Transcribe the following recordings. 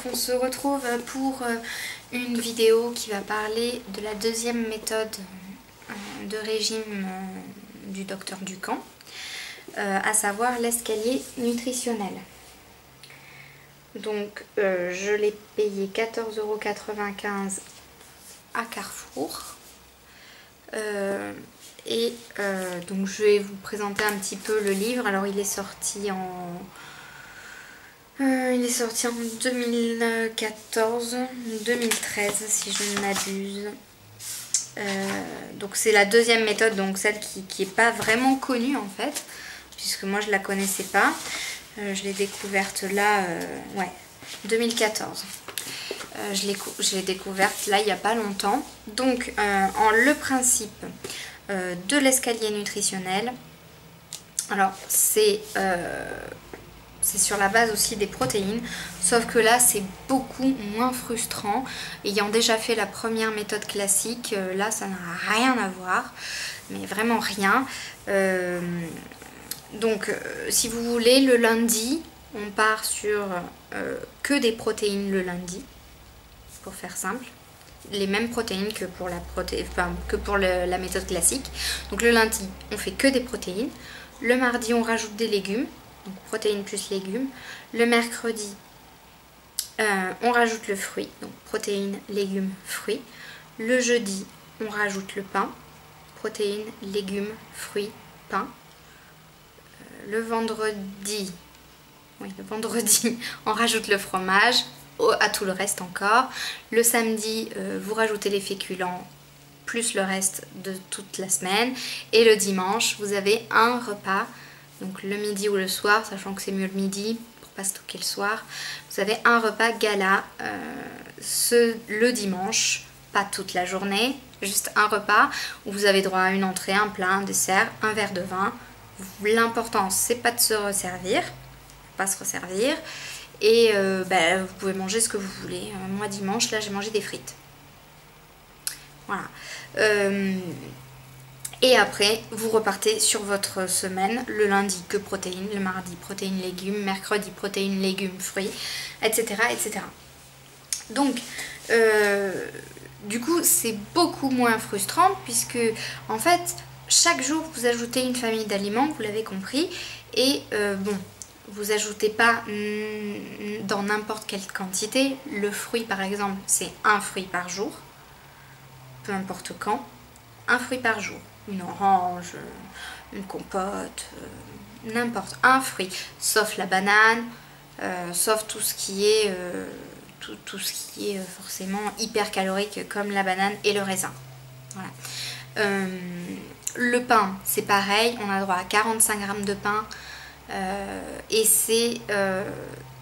on se retrouve pour une vidéo qui va parler de la deuxième méthode de régime du docteur Ducamp, à savoir l'escalier nutritionnel. Donc je l'ai payé 14,95 € à Carrefour. Donc je vais vous présenter un petit peu le livre. Alors il est sorti en 2014, 2013 si je ne m'abuse. Donc c'est la deuxième méthode, donc celle qui est pas vraiment connue en fait, puisque moi je la connaissais pas. Je l'ai découverte là, 2014. Je l'ai découverte là il n'y a pas longtemps. Donc le principe de l'escalier nutritionnel, alors c'est sur la base aussi des protéines, sauf que là c'est beaucoup moins frustrant. Ayant déjà fait la première méthode classique, là ça n'a rien à voir, mais vraiment rien. Donc si vous voulez, le lundi on part sur que des protéines le lundi, pour faire simple, les mêmes protéines que pour la méthode classique. Donc le lundi on fait que des protéines, le mardi on rajoute des légumes, donc protéines plus légumes. Le mercredi, on rajoute le fruit, donc protéines, légumes, fruits. Le jeudi, on rajoute le pain, protéines, légumes, fruits, pain. Le vendredi, on rajoute le fromage, à tout le reste encore. Le samedi, vous rajoutez les féculents, plus le reste de toute la semaine. Et le dimanche, vous avez un repas. Donc le midi ou le soir, sachant que c'est mieux le midi pour pas stocker le soir, vous avez un repas gala le dimanche, pas toute la journée, juste un repas où vous avez droit à une entrée, un plat, un dessert, un verre de vin. L'important c'est pas de se resservir, pas se resservir, et vous pouvez manger ce que vous voulez. Moi dimanche là j'ai mangé des frites. Voilà. Et après, vous repartez sur votre semaine. Le lundi, que protéines. Le mardi, protéines, légumes. Mercredi, protéines, légumes, fruits, etc. etc. Donc, du coup, c'est beaucoup moins frustrant puisque, en fait, chaque jour, vous ajoutez une famille d'aliments, vous l'avez compris. Et vous ajoutez pas dans n'importe quelle quantité. Le fruit, par exemple, c'est un fruit par jour. Peu importe quand. Un fruit par jour. Une orange, une compote, n'importe, un fruit, sauf la banane, sauf tout ce qui est forcément hyper calorique comme la banane et le raisin. Voilà. Le pain, c'est pareil, on a droit à 45 g de pain, et c'est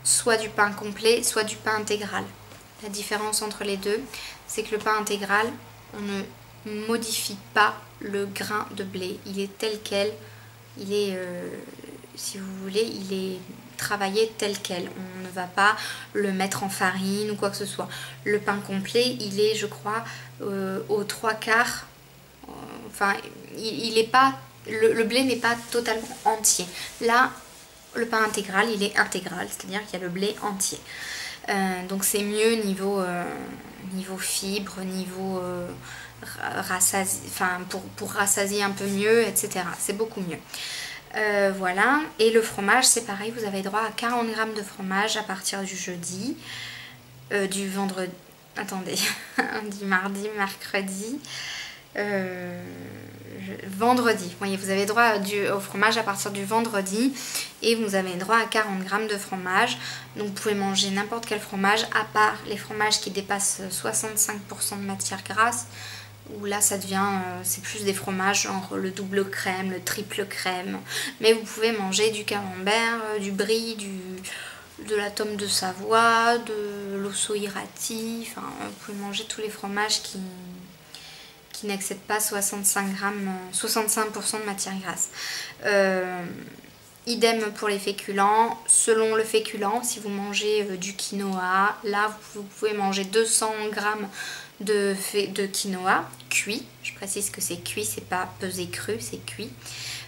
soit du pain complet, soit du pain intégral. La différence entre les deux, c'est que le pain intégral, on ne modifie pas le grain de blé, il est tel quel, il est, si vous voulez, il est travaillé tel quel, on ne va pas le mettre en farine ou quoi que ce soit. Le pain complet, il est, je crois, aux 3/4, enfin, il est pas, le blé n'est pas totalement entier. Là, le pain intégral, il est intégral, c'est-à-dire qu'il y a le blé entier. Donc c'est mieux niveau fibre, niveau pour rassasier un peu mieux, etc. C'est beaucoup mieux. Voilà. Et le fromage, c'est pareil, vous avez droit à 40 g de fromage à partir du jeudi, du vendredi, attendez, du mardi, mercredi, vendredi. Vous voyez, vous avez droit au fromage à partir du vendredi, et vous avez droit à 40 g de fromage. Donc vous pouvez manger n'importe quel fromage, à part les fromages qui dépassent 65% de matière grasse, où là ça devient, c'est plus des fromages genre le double crème, le triple crème. Mais vous pouvez manger du camembert, du brie, de la tome de Savoie, de l'osso-irati, enfin vous pouvez manger tous les fromages qui n'excèdent pas 65% de matière grasse. Idem pour les féculents. Selon le féculent, si vous mangez du quinoa, là vous pouvez manger 200 g de quinoa cuit. Je précise que c'est cuit, c'est pas pesé cru, c'est cuit.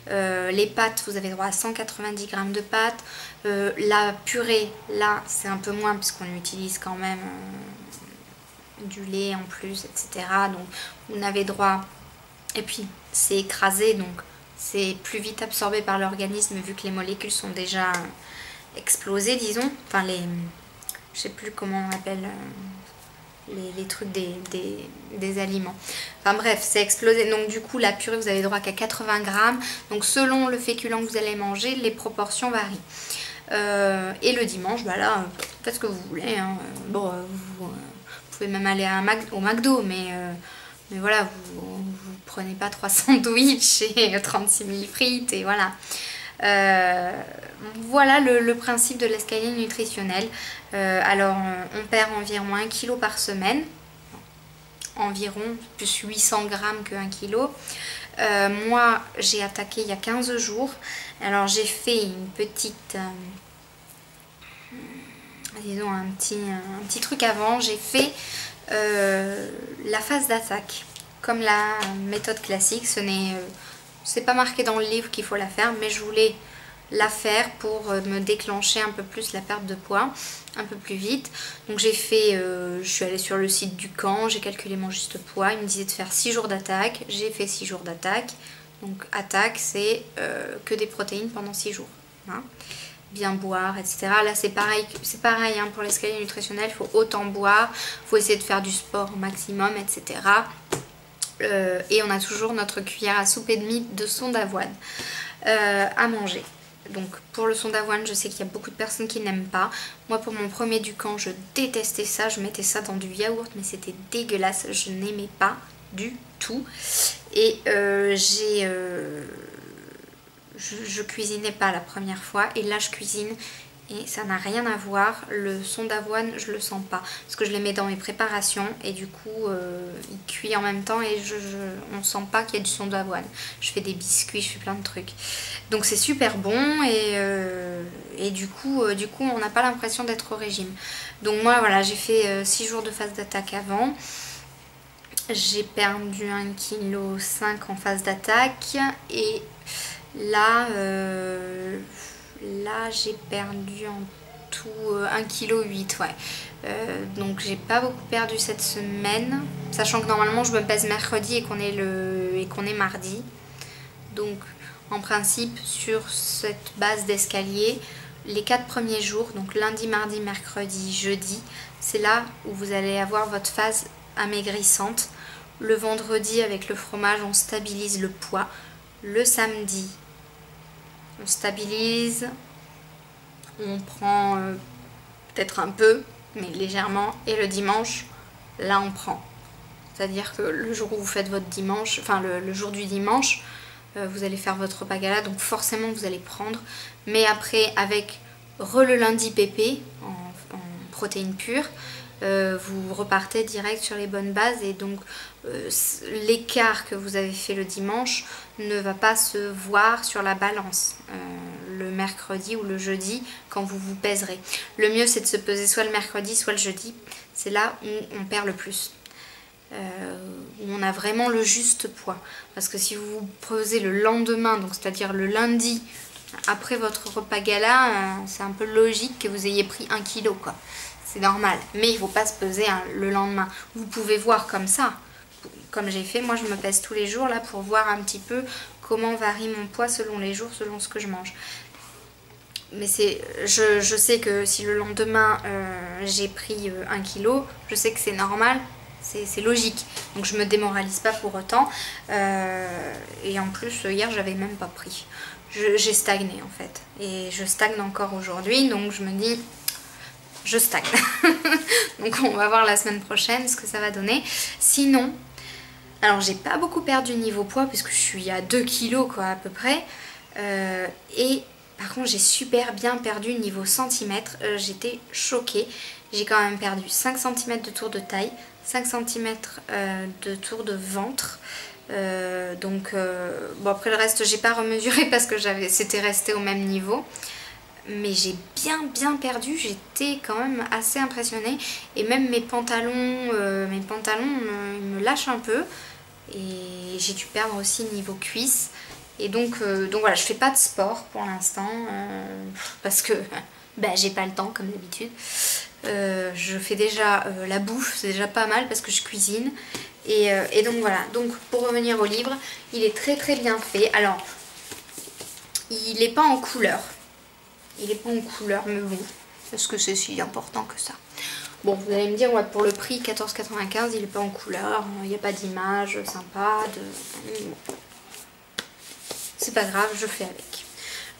Les pâtes, vous avez droit à 190 g de pâtes. La purée, là, c'est un peu moins puisqu'on utilise quand même du lait en plus, etc. Donc, vous n'avez droit... Et puis, c'est écrasé, donc c'est plus vite absorbé par l'organisme vu que les molécules sont déjà explosées, disons. Enfin, je sais plus comment on appelle... les trucs des aliments. Enfin bref, c'est explosé. Donc du coup, la purée, vous avez droit qu'à 80 grammes. Donc selon le féculent que vous allez manger, les proportions varient. Et le dimanche, bah là, faites ce que vous voulez. Hein. Bon, vous pouvez même aller au McDo, mais voilà, vous prenez pas 3 sandwichs et 36 000 frites, et voilà. Voilà le principe de l'escalier nutritionnel. Alors on perd environ 1 kg par semaine, environ plus 800 grammes que 1 kg. Moi j'ai attaqué il y a 15 jours. Alors j'ai fait une petite disons un petit truc avant. J'ai fait la phase d'attaque comme la méthode classique. C'est pas marqué dans le livre qu'il faut la faire, mais je voulais la faire pour me déclencher un peu plus la perte de poids, un peu plus vite. Donc j'ai fait, je suis allée sur le site du camp, j'ai calculé mon juste poids. Il me disait de faire 6 jours d'attaque, j'ai fait 6 jours d'attaque. Donc attaque, c'est que des protéines pendant 6 jours. Hein. Bien boire, etc. Là c'est pareil hein, pour l'escalier nutritionnel, il faut autant boire, il faut essayer de faire du sport au maximum, etc. Et on a toujours notre cuillère à soupe et demie de son d'avoine à manger. Donc pour le son d'avoine, je sais qu'il y a beaucoup de personnes qui n'aiment pas. Moi pour mon premier du camp, je détestais ça. Je mettais ça dans du yaourt, mais c'était dégueulasse. Je n'aimais pas du tout. Et je cuisinais pas la première fois. Et là je cuisine. Et ça n'a rien à voir, le son d'avoine je le sens pas, parce que je les mets dans mes préparations et du coup il cuit en même temps et on sent pas qu'il y a du son d'avoine. Je fais des biscuits, je fais plein de trucs. Donc c'est super bon et du coup on n'a pas l'impression d'être au régime. Donc moi voilà, j'ai fait 6 jours de phase d'attaque avant. J'ai perdu 1,5 kg en phase d'attaque et là... Là j'ai perdu en tout 1,8 kg, ouais. Donc j'ai pas beaucoup perdu cette semaine, sachant que normalement je me pèse mercredi et qu'on est mardi. Donc en principe sur cette base d'escalier, les 4 premiers jours, donc lundi, mardi, mercredi, jeudi, c'est là où vous allez avoir votre phase amaigrissante. Le vendredi avec le fromage on stabilise le poids. Le samedi on stabilise, on prend peut-être un peu, mais légèrement, et le dimanche, là on prend. C'est-à-dire que le jour où vous faites votre dimanche, enfin le jour du dimanche, vous allez faire votre repas gala, donc forcément vous allez prendre, mais après avec le lundi pépé, en protéines pures, vous repartez direct sur les bonnes bases et donc l'écart que vous avez fait le dimanche ne va pas se voir sur la balance le mercredi ou le jeudi quand vous vous pèserez. Le mieux c'est de se peser soit le mercredi soit le jeudi, c'est là où on perd le plus. Où on a vraiment le juste poids. Parce que si vous vous pesez le lendemain, donc c'est-à-dire le lundi après votre repas gala, c'est un peu logique que vous ayez pris 1 kg quoi. C'est normal, mais il ne faut pas se peser le lendemain. Vous pouvez voir comme ça, comme j'ai fait. Moi, je me pèse tous les jours là pour voir un petit peu comment varie mon poids selon les jours, selon ce que je mange. Mais je sais que si le lendemain j'ai pris 1 kg, je sais que c'est normal, c'est logique. Donc je me démoralise pas pour autant. Et en plus, hier, j'avais même pas pris. J'ai stagné en fait. Et je stagne encore aujourd'hui, donc je me dis... je stagne. Donc on va voir la semaine prochaine ce que ça va donner. Sinon, alors j'ai pas beaucoup perdu niveau poids puisque je suis à 2 kg quoi à peu près. Et par contre j'ai super bien perdu niveau centimètres. J'étais choquée. J'ai quand même perdu 5 cm de tour de taille, 5 cm de tour de ventre. Bon après le reste j'ai pas remesuré parce que c'était resté au même niveau. Mais j'ai bien perdu, j'étais quand même assez impressionnée et même mes pantalons ils me lâchent un peu et j'ai dû perdre aussi niveau cuisse Et donc voilà, je fais pas de sport pour l'instant parce que bah, j'ai pas le temps comme d'habitude. Je fais déjà la bouffe, c'est déjà pas mal parce que je cuisine. Et donc voilà, donc pour revenir au livre, il est très très bien fait. Alors, il n'est pas en couleur. Il n'est pas en couleur, mais bon, est-ce que c'est si important que ça? Bon, vous allez me dire, ouais, pour le prix 14,95, il n'est pas en couleur, il n'y a pas d'image sympa. Bon. C'est pas grave, je fais avec.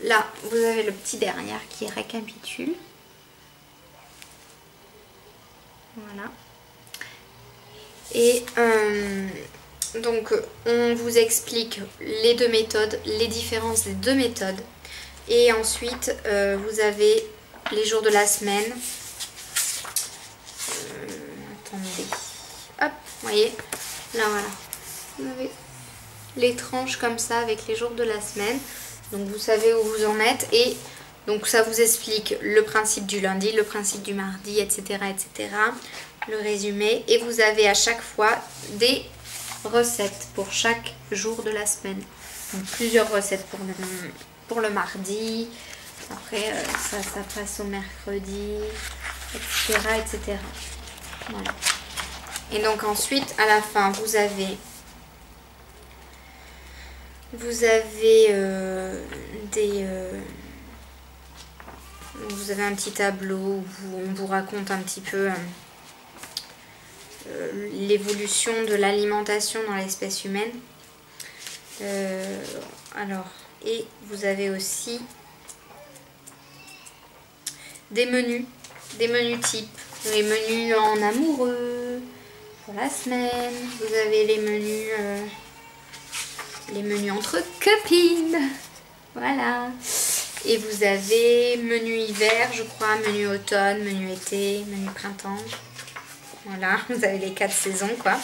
Là, vous avez le petit derrière qui récapitule. Voilà. Et donc, on vous explique les deux méthodes, les différences des deux méthodes. Et ensuite, vous avez les jours de la semaine. Attendez. Hop, vous voyez. Là, voilà. Vous avez les tranches comme ça avec les jours de la semaine. Donc, vous savez où vous en êtes. Et donc, ça vous explique le principe du lundi, le principe du mardi, etc., etc. Le résumé. Et vous avez à chaque fois des recettes pour chaque jour de la semaine. Donc, plusieurs recettes pour le mardi. Après, ça passe au mercredi, etc., etc. Voilà. Et donc ensuite, à la fin, vous avez un petit tableau où on vous raconte un petit peu l'évolution de l'alimentation dans l'espèce humaine. Alors, et vous avez aussi des menus types, les menus en amoureux pour la semaine, vous avez les menus entre copines, voilà, et vous avez menu hiver, je crois, menu automne, menu été, menu printemps, voilà, vous avez les 4 saisons quoi.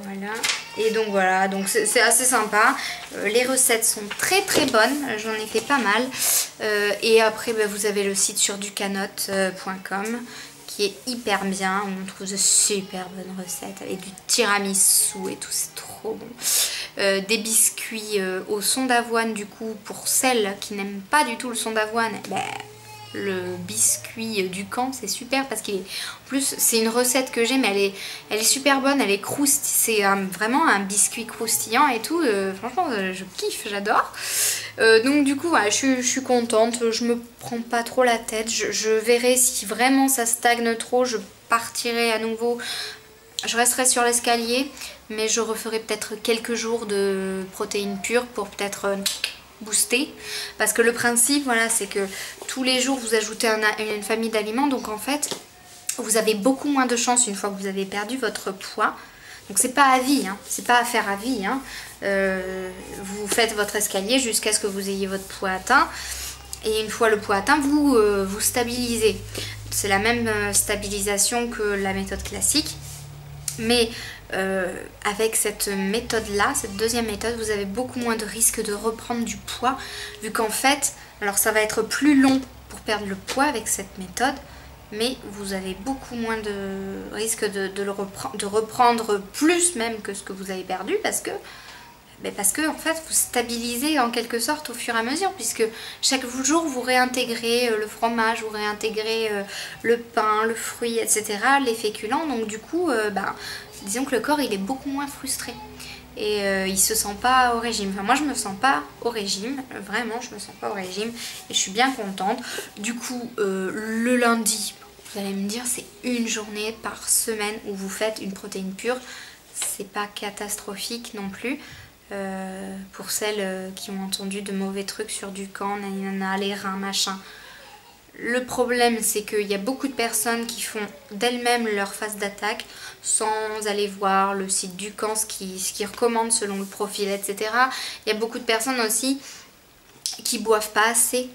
Voilà, et donc voilà, donc c'est assez sympa. Les recettes sont très très bonnes, j'en ai fait pas mal. Et après bah, vous avez le site sur ducanote.com qui est hyper bien, on trouve de super bonnes recettes avec du tiramisu et tout, c'est trop bon. Des biscuits au son d'avoine, du coup pour celles qui n'aiment pas du tout le son d'avoine, bah, le biscuit du camp c'est super parce qu'il est en plus c'est une recette que j'ai mais elle est super bonne, elle est c'est vraiment un biscuit croustillant et tout, franchement je kiffe, j'adore. Donc du coup voilà, je suis contente, je me prends pas trop la tête, je verrai si vraiment ça stagne trop, je partirai à nouveau, je resterai sur l'escalier mais je referai peut-être quelques jours de protéines pures pour peut-être booster, parce que le principe voilà c'est que tous les jours vous ajoutez une famille d'aliments, donc en fait vous avez beaucoup moins de chances une fois que vous avez perdu votre poids, donc c'est pas à vie, hein, c'est pas à faire à vie, hein. Vous faites votre escalier jusqu'à ce que vous ayez votre poids atteint, et une fois le poids atteint vous stabilisez, c'est la même stabilisation que la méthode classique, mais avec cette méthode là, cette deuxième méthode, vous avez beaucoup moins de risques de reprendre du poids, vu qu'en fait, alors ça va être plus long pour perdre le poids avec cette méthode, mais vous avez beaucoup moins de risques de reprendre plus même que ce que vous avez perdu, parce que en fait vous stabilisez en quelque sorte au fur et à mesure, puisque chaque jour vous réintégrez le fromage, vous réintégrez le pain, le fruit, etc., les féculents, donc du coup disons que le corps il est beaucoup moins frustré et il se sent pas au régime. Enfin moi je me sens pas au régime, vraiment je me sens pas au régime et je suis bien contente. Du coup le lundi, vous allez me dire c'est une journée par semaine où vous faites une protéine pure, c'est pas catastrophique non plus. Pour celles qui ont entendu de mauvais trucs sur du camp, nanana, les reins, machin. Le problème c'est qu'il y a beaucoup de personnes qui font d'elles-mêmes leur phase d'attaque sans aller voir le site du camp, ce qu'ils recommandent selon le profil, etc. Il y a beaucoup de personnes aussi qui boivent pas assez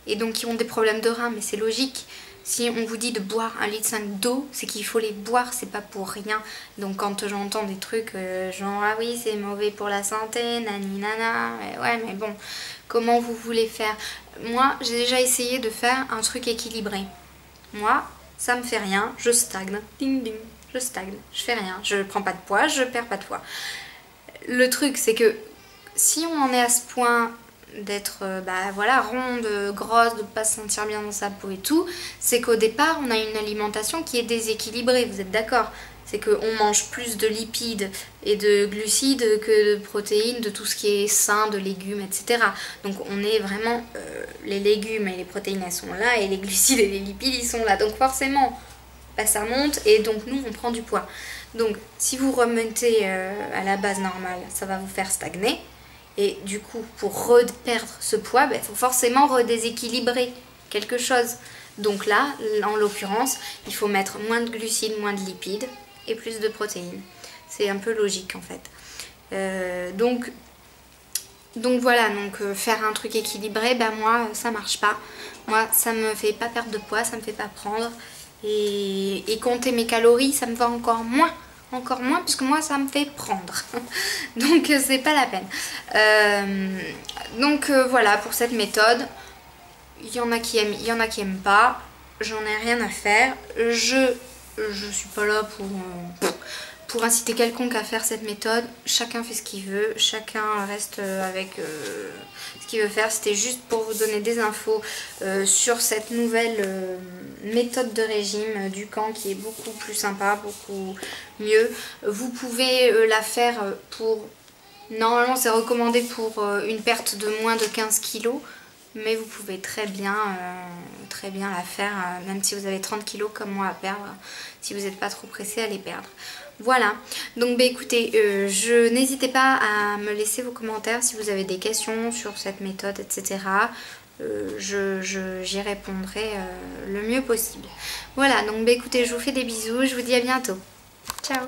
et donc qui ont des problèmes de reins, mais c'est logique. Si on vous dit de boire 1,5 litre d'eau, c'est qu'il faut les boire, c'est pas pour rien. Donc quand j'entends des trucs genre ah oui c'est mauvais pour la santé, nani nana, ouais mais bon, comment vous voulez faire? Moi j'ai déjà essayé de faire un truc équilibré. Moi ça me fait rien, je stagne, ding ding, je stagne, je fais rien, je prends pas de poids, je perds pas de poids. le truc c'est que si on en est à ce point d'être voilà, ronde, grosse, de pas se sentir bien dans sa peau et tout, c'est qu'au départ on a une alimentation qui est déséquilibrée, vous êtes d'accord? C'est qu'on mange plus de lipides et de glucides que de protéines, de tout ce qui est sain, de légumes, etc. Donc on est vraiment, les légumes et les protéines elles sont là, et les glucides et les lipides ils sont là. Donc forcément ça monte et donc nous on prend du poids. Donc si vous remontez à la base normale, ça va vous faire stagner. Et du coup, pour reperdre ce poids, il faut forcément redéséquilibrer quelque chose. Donc là, en l'occurrence, il faut mettre moins de glucides, moins de lipides et plus de protéines. C'est un peu logique en fait. Donc voilà, faire un truc équilibré, moi ça marche pas. Moi ça me fait pas perdre de poids, ça me fait pas prendre. Et compter mes calories, ça me va encore moins puisque moi ça me fait prendre. Donc c'est pas la peine. Voilà pour cette méthode. Il y en a qui aiment, il y en a qui aiment pas. J'en ai rien à faire. Je suis pas là pour inciter quelconque à faire cette méthode. Chacun fait ce qu'il veut, chacun reste avec ce qu'il veut faire. C'était juste pour vous donner des infos sur cette nouvelle méthode de régime du camp qui est beaucoup plus sympa, beaucoup mieux. Vous pouvez la faire pour... Normalement c'est recommandé pour une perte de moins de 15 kilos. Mais vous pouvez très bien la faire, même si vous avez 30 kilos comme moi à perdre, si vous n'êtes pas trop pressé à les perdre. Voilà, donc écoutez, n'hésitez pas à me laisser vos commentaires si vous avez des questions sur cette méthode, etc. J'y répondrai le mieux possible. Voilà, donc écoutez, je vous fais des bisous, je vous dis à bientôt. Ciao!